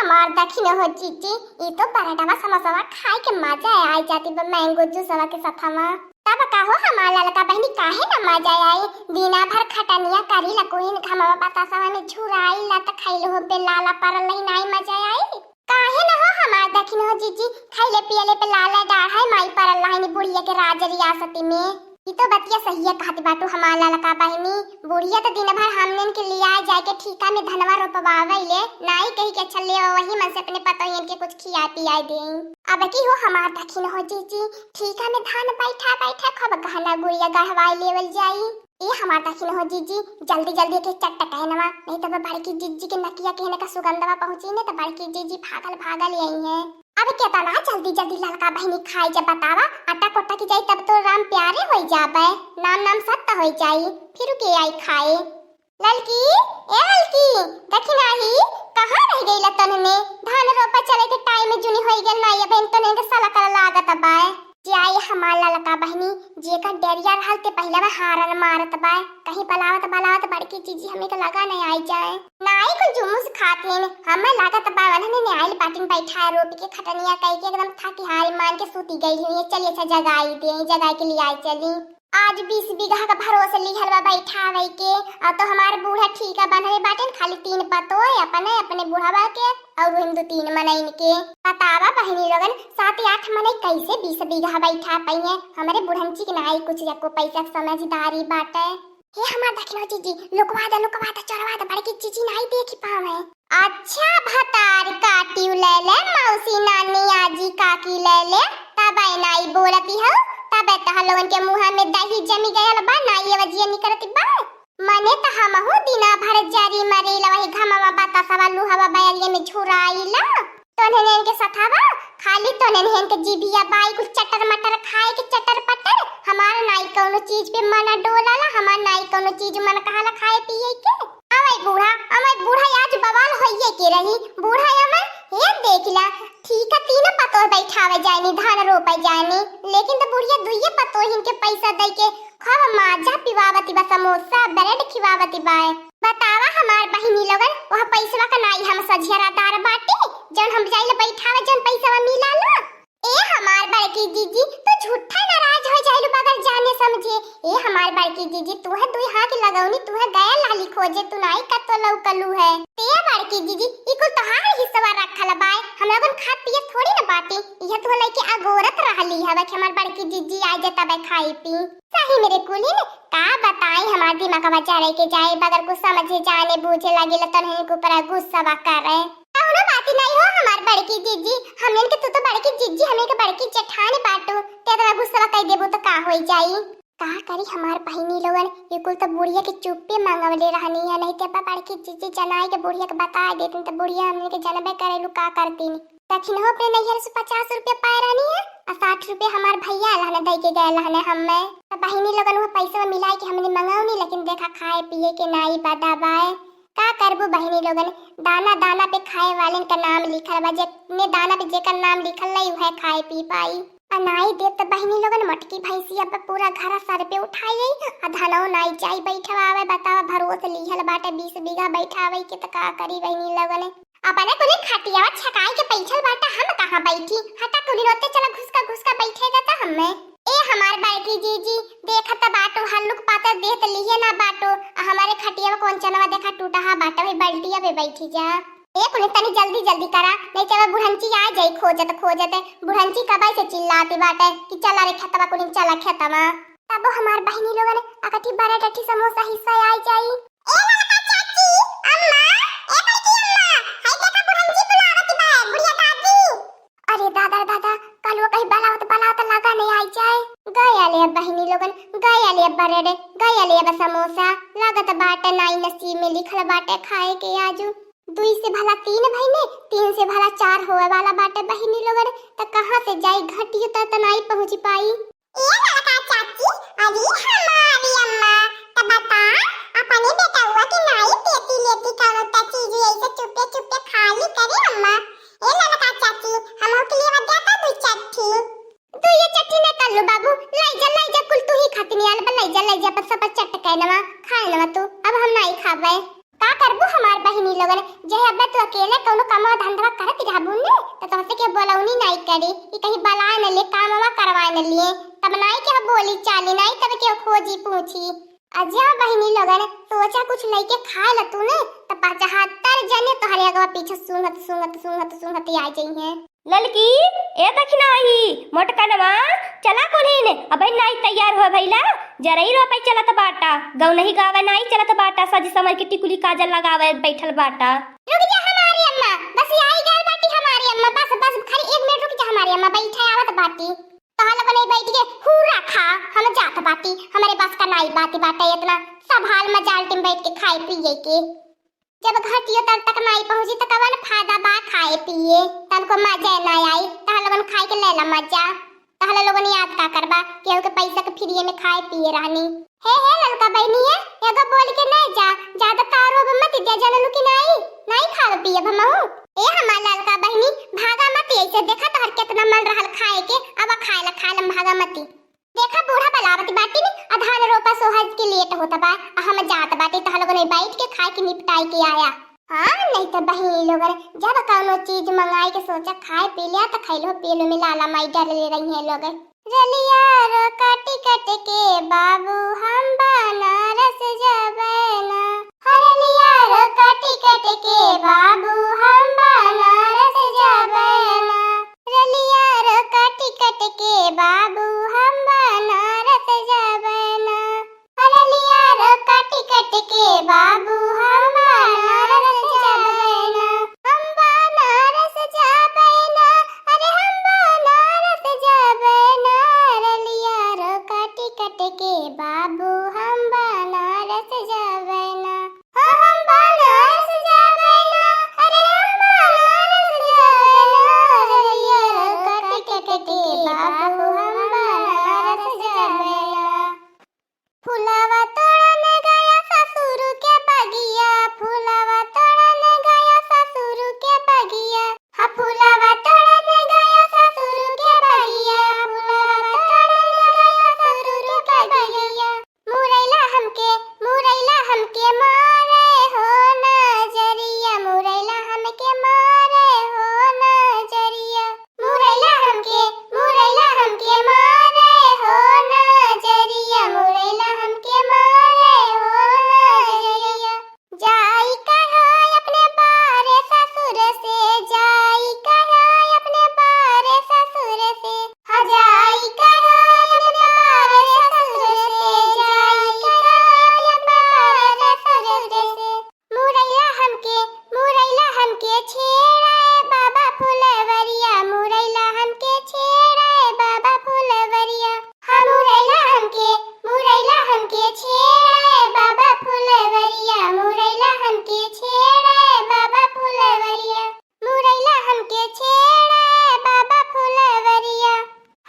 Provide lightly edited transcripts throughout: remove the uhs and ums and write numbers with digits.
हमार दखिन हो चीची ई तो पराठा समोसा खाए के मजा आ जाती बा मैंगो जूस के साथमा। तब कहो हमार ललका बहनी काहे न मजा आई दिना भर खटनिया करी ला कोई घमवा बतासा में झुराई ला त खइल हो पे लाला परल नहीं मजा आई काहे न हो हमार दखिन हो जीजी खइले पियले पे लाला डाढ़ है माई परल नहीं बुढ़िया के राज रियासती में। ई तो बतिया सही है कहती बाटू हमार ललका बहनी बुढ़िया तो दिन भर हमने के लिया जाए के ठीका में धनवा रोपवावैले नाई कही के चले वही मन से अपने पतोहियन के कुछ खिया पिया देई। अब की हो हमार दखिन हो जीजी ठीका में धान बैठा बैठा खब गहना गुड़िया गढ़वाई लेवल जाई। ए हमार दखिन हो जीजी जल्दी जल्दी के चट्टा कहनवा नहीं तो बड़की जीजी के नकिया कहने का सुगंधवा पहुंची ने तो बड़की जीजी भागल भागल आई है। अब क्या तना जल्दी जल्दी ललका बहनी खाई जब बतावा आटा कोटा की जाई तब तो राम प्यारे हो जाबे नाम नाम सत्ता हो जाई फिर के आई खाए। ललकी ए ललकी दखिन आही कहां रह गई लतन में धान रोपा चले के टाइम में जुनी होई गेल ना ये बहन तो नहीं के साला कर लागत बा जाई हमार ललका बहनी जेकर डेरिया रहलते पहले में हारन मारत बा कहीं बलावत बड़की चीजी हमें के लगा नहीं आई जाए नाई को जुमुस खातेन हमें लागत बा वनने ने आइल पाटिन बैठा रोटी के खटनिया कई के एकदम थाकी हारी मान के सूती गई हुई चलिए अच्छा जगाई दे जगाई के लिए आई चली आज 20 बीघा का भरोसे लिहल बा बैठा वई के और तो हमार बूढ़ा ठीका बनले बाटन खाली 3 पतो अपने बूढ़ा के और हिंदू 3 मनइन के बतावा बहनी लोगन 7-8 मनई कैसे 20 बीघा बैठा पइए हमारे बुढ़ंची के नाई कुछ जको पैसा समझदारी बाटे हे हमार दखिनो जीजी लुकवा द चढ़वा द बड़की चीजी नहीं देखी पावे। अच्छा भतार काटी ले ले मौसी नानी आजी काकी ले ले तब नाई बोलती हो तब तहलोन के मुंह में दही जमी गयल बा नाई वजिया निकलती बा मने त हमहु दिना भर जारी मरेला वही घमवा बाता सवा लुहवा बैलिए में झुराईला तोने के सथावा खाली तोने के जीभिया बाई कुछ चटर मटर खाए के चटर पटर हमार नाई कोनो चीज पे मना डोलाला हमार नाई कोनो चीज मन कहाला खाए पिए के अमय बूढ़ा आज बवाल होइए के रही बूढ़ा अमय हे देखला ठीक है 3 पतो बैठावे जानी धान रोपे जानी लेकिन तो बुढ़िया दुइये पतो हिन के पैसा दे के खब माजा पिवावती बा समोसा ब्रेड खिवावती बाय बतावा हमार बहिनी लोगन वह पैसा का नाई हम सझियादार बाटे जन हम जाइले बैठावे जन पैसा मिला ला ए हमार बड़की जीजी तो झूठा नाराज हो जाइलु बगैर जाने समझे ए हमार बड़की जीजी तू है दुई हाथ लगौनी तू है गया लाली खोजे तू नाई कतो लौकलू है ते बड़की जीजी इको तोहार हिस्सा रखल बाय हम लोगन खात पिए थोड़ी ना बाटी यह तो लइके अगोरत रहली हवे कि हमार बड़की जीजी आ जाता बे खाई पी सही मेरे कुलीन का बताई हमार दिमाग का चढ़े के जाए बगैर कुछ समझे जाने बूझे लगे तो नहीं के ऊपर गुस्सा कर रहे ना बात नहीं हो हमार बड़की जीजी हमन के तो बड़की जीजी हमें के बड़की जेठानी बाटू ते तो गुस्सा कह देबो तो का होई जाई का करी हमार बहिनी लोगन ये कुल तो बुढ़िया के चुप्पे मांगवले रहनी है नहीं ते बड़की जीजी जनाई के बुढ़िया के बता देती तो बुढ़िया हमन के जनबे करेलु का करती दक्षिण हो अपने नैहर से 50 रुपया पाए रहनी है और 60 रुपया हमार भैया लहने दे के गए लहने हमें तो बहिनी लोगन वो पैसा मिलाई के हमने मंगाऊनी लेकिन देखा खाए पिए के नाई बदाबाए का करबो बहिनी लोगन दाना दाना पे खाए वाले का नाम लिखल बा जेने दाना पे जेकर नाम लिखल नहीं वह खाए पी पाई अनाई दे तो बहिनी लोगन मटकी भैंसिया पे पूरा घर सर पे उठाई आ धनौ नाई जाई बैठवावे बतावा भरोसे लिहल बाटे 20 बीघा बैठावे के त का करी बहिनी लोगन अपने कोने खटियावा छकाई के पैठल बाटा हम कहां बैठी हटा कुली रोते चला घुसका बैठेगा त हमें ए हमार बड़की जीजी देखत बाटो हल्लुक पातर देत लिए ना बाटो हमारे खटियावा कौन चनवा देखा टूटा हा बाटा में बल्टिया पे बैठी जा ए कुने तनी जल्दी जल्दी करा नहीं चला बुढ़ंची आ जाई खोजत बुढ़ंची कबाई से चिल्लाती बाटे कि चला रे खेतवा कुनी चला खेतवा तब हमार बहिनी लोगन अकटी बड़ा टटी समोसा हिस्सा आई जाई ए ललका चाची अम्मा ए बड़की अम्मा हाय देखा बुढ़ंची बुलावती बा बुढ़िया दादी अरे दादा कलवा कहीं बलावत लगा नहीं आई जाए गया ले बहिनी लोगन गया ले बरेडे गया ले समोसा लागत बाटे नाई नसीब में लिखल बाटे खाए के आजू 2 से भला 3 भाई 3 से भला 4 होवे वाला बाटे बहिनी लोगन त कहां से जाई घटियो त नाई पहुंच पाई ए ललका चाची अरे हमारी अम्मा त बता अपने बेटा हुआ कि नाई पेटी लेती करो त चीज ऐसे चुपे खाली करे अम्मा ए ललका चाची हम के लिए वड्या का दू चट्टी तू ये चट्टी न कर लो बाबू लाई जा कुल तू ही खाती नहीं आल लाई जा पर सब चट कहनवा खाए नवा तू अब हम नहीं खावे का करबू हमार बहिनी लोगन जे अब तू अकेले कोनो काम धंधा करत रहबू ने तो तुमसे के बोलौनी नहीं करी कि कहीं बला न ले कामवा करवा न लिए तब नहीं के बोली चाली नहीं तब के खोजी पूछी अजा बहिनी लोगन सोचा कुछ लेके खा ल तू ने तो 75 जने तोहरे अगवा पीछे सूंघत आ जाई है ललकी ए दक्षिणा आई मोटका नवा चला कोलिन अबे नहीं तैयार हो भइला जरई रोपई चलत बाटा गौ नहीं गावे नहीं चलत बाटा सज समर की टिकुली काजल लगावे बैठल बाटा रुक जा हमारी अम्मा बस आई गल बाटी हमारी अम्मा बस खाली 1 मिनट रुक जा हमारी अम्मा बैठे आवत बाटी तहल बने बैठ के हुरा खा हम जात बाटी हमारे पास का नहीं बाती बाटा इतना सब हाल में जाल टीम बैठ के खाए पिए के जब घटियो तक नहीं पहुंची तो कवन फायदा बा खाए पिए तन को मजा ना आई तहल लोगन खाए के लेला मजा तहल लोगन याद का करबा केहू के पैसा के फ्री में खाए पिए रहनी हे ललका बहनी है एगो बोल के नहीं जा ज्यादा तारो मत दे जनलू की नहीं खाओ पिए भमहू ए हमार ललका बहनी भागा मत ऐसे देखा तोहर कितना मन रहल खाए के अब खाए ला भागा मत देखा बूढ़ा बलावती बाटी ने अधान रोपा सोहज के लेट होता बा हम जात बाटी तह लोगन बैठ के खाए के निपटाई के आया हां नहीं तो बहिनी लोगन जब कोनो चीज मंगाई के सोचा खाए पी लिया तो खैलो पेलो में लाला माई डर ले रही है लोग रलिया रो काटी कट के बाबू हम बनारस जबना रलिया रो काटी कट के बाबू हम बनारस जबना रलिया रो काटी कट के बाबू हम बनारस जबना रलिया रो काटी कट के बाबू हम बनारस जबना हम बनारस जबना अरे हम बनारस जबना रलिया रो काटी कट के बाबू हम बनारस जबना हम बनारस जबना अरे हम बनारस जबना रलिया रो काटी कट के बाबू हम बनारस जबना फुलावा तोड़ने गया ससुर के बगिया फुलावा तोड़ने गया ससुर के बगिया हा फुलावा तोड़ने गया ससुर के बगिया फुलावा तोड़ने गया ससुर के बगिया मुरैला हमके मारे हो नजरिया मुरैला हमके मारे हो नजरिया मुरैला हमके मारे हो नजरिया मुरैला हमके मारे हो नजरिया जाई कहो अपने बारे ससुर से जाई कहो अपने बारे ससुर से हा जाई कहो अपने बारे ससुर से जाई कहो अपने बारे ससुर से मुरैला हमके छेड़े बाबा फुलवरिया मुरैला हमके छेड़े बाबा फुलवरिया हा मुरैला हमके छेड़े बाबा फुलवरिया मुरैला हमके छेड़े बाबा फुलवरिया मुरैला हमके छेड़े बाबा फुलवरिया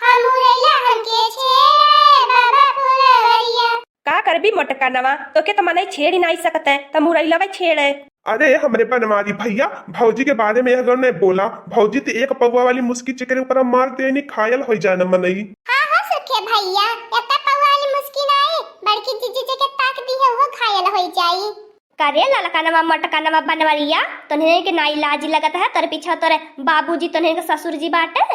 हा मुरैला हमके छेड़े बाबा फुलवरिया का करबी मोटका नवा तो के त मने छेड़ ही नहीं सकते त मुरैला छेड़े अरे हमरे बनवारी भैया भौजी के बारे में अगर ने बोला भौजी तो एक पौवा वाली मुस्की चक्कर ऊपर मार देनी खायल हो जाना मनई हां सुखे भैया एता पौवा वाली मुस्की नहीं बड़की जीजी जी के ताक दी है वो खायल हो जाई करे ललका नवा मोटका नवा बनवरिया तन्हे के नाई लाज लगत है तर पीछा तोरे बाबूजी तन्हे के ससुर जी बाटे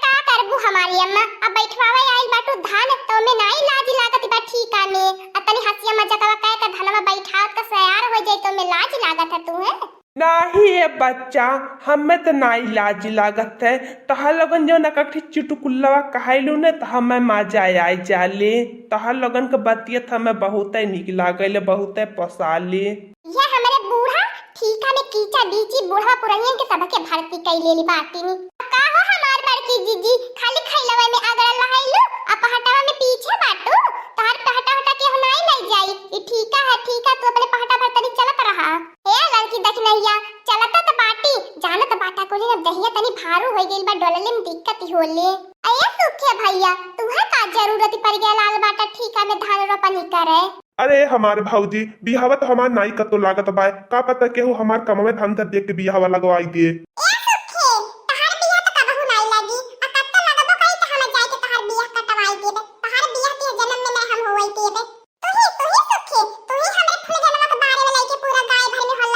का करबू हमारी अम्मा अब बैठवावे आइल बाटू धान तो में नाई लाज लागत बा ठीका में अतनी हंसिया मजाकवा कह के धनवा बैठावत का सयार हो जाई तो में लाज लागत है तू है नाही ये बच्चा हमें तो नाई लाज लागत है तहा लगन जो नकठी चुटकुल्लवा कहलू ने तो हमें मजा आई जाले तहा लगन के बतियत हमें बहुत निक लागल बहुत पसाले ये हमारे बूढ़ा ठीका में कीचा बीची बूढ़ा पुरनिया के सबके भर्ती कैलेली बाटीनी का हो हमार बड़की जीजी खाली खैलवा में अगर लहाइलो आ पहटावा में पीछे बाटू तार पहटा के हम नहीं ले जाई ई ठीका तू अपने पहटा पर तनी चलत रहा ए लड़की दखनैया चलत त बाटी जानत बाटा कोली न दहिया तनी भारू हो गइल बा डोलले में दिक्कत होले अये सुखे भैया तुहा का जरूरत पड़ गया लाल बाटा ठीका में धान रोपनी करे अरे हमारे भौजी बिहावत हमार नाई कतो लागत बा का पता केहू हमार कमवे धन धर देख के बिहावा लगवाई दिए तू ही सुखे तू ही हमरे फूल जनवा के बारे में लेके पूरा गाय भर में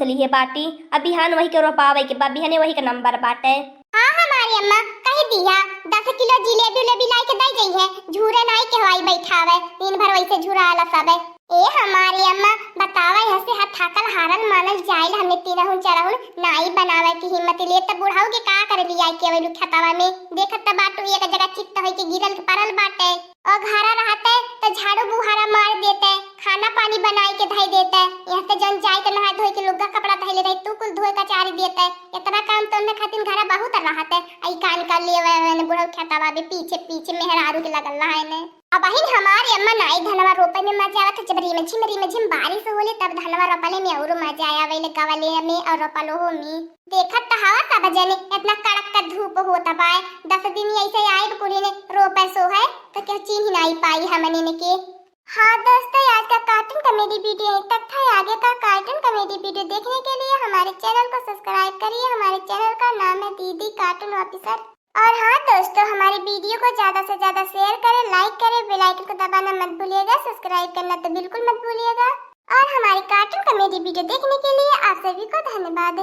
ली है बाटी। अब बिहान वही के रोपावे के बा, बिहाने वही का नंबर बाटे। हाँ हमारी अम्मा कह दिया 10 किलो जिलेबी उलेबी लाई के दे गई है, झूरे नाई के हवाई बैठावे दिन भर वैसे झूरा आला सबे। ए हमारी अम्मा बतावा यहाँ से हाथ थाकल हारल मानल जाइल हमने तीनहुन चरहुन नाई बनावे की हिम्मत ले तब बुढ़ाऊ के का करे लिया के वेलु खतावा में देखत त बाटू एक जगह चित्त होई के गिरल के परल बाटे और घरा रहते तो झाड़ू बुहारा मार देते, खाना पानी बनाई के धई देते, यहाँ से जन जाए के नहा धोई के लुग्गा कपड़ा धइले रही तू कुल धोए का चारी देते। इतना काम तो उनने खातिर घरा बहुत रहते आई कान का लिए बुढ़ाऊ खतावा भी पीछे पीछे मेहरारू के लगल रहा है। अब बहिन हमारी अम्मा नाई धनवा रोपे में मजा आवत जब रिम झिम बारिश होले तब धनवा रोपले में और मजा आवेले गवले में और रोपलो हो में देखत त हवा सब जने इतना कड़क का धूप होता बाय 10 दिन ऐसे आए कुड़ी ने रोपे सो है तो क्या चीन ही नहीं पाई हमने ने के। हाँ दोस्तों आज का कार्टून कॉमेडी वीडियो यहीं तक था। आगे का कार्टून कॉमेडी वीडियो देखने के लिए हमारे चैनल को सब्सक्राइब करिए। हमारे चैनल का नाम है दीदी कार्टून ऑफिसर। और हाँ दोस्तों हमारी वीडियो को ज्यादा से ज्यादा शेयर करें, लाइक करें, बेल आइकन को दबाना मत भूलिएगा, सब्सक्राइब करना तो बिल्कुल मत भूलिएगा। और हमारी कार्टून कॉमेडी वीडियो देखने के लिए आप सभी को धन्यवाद।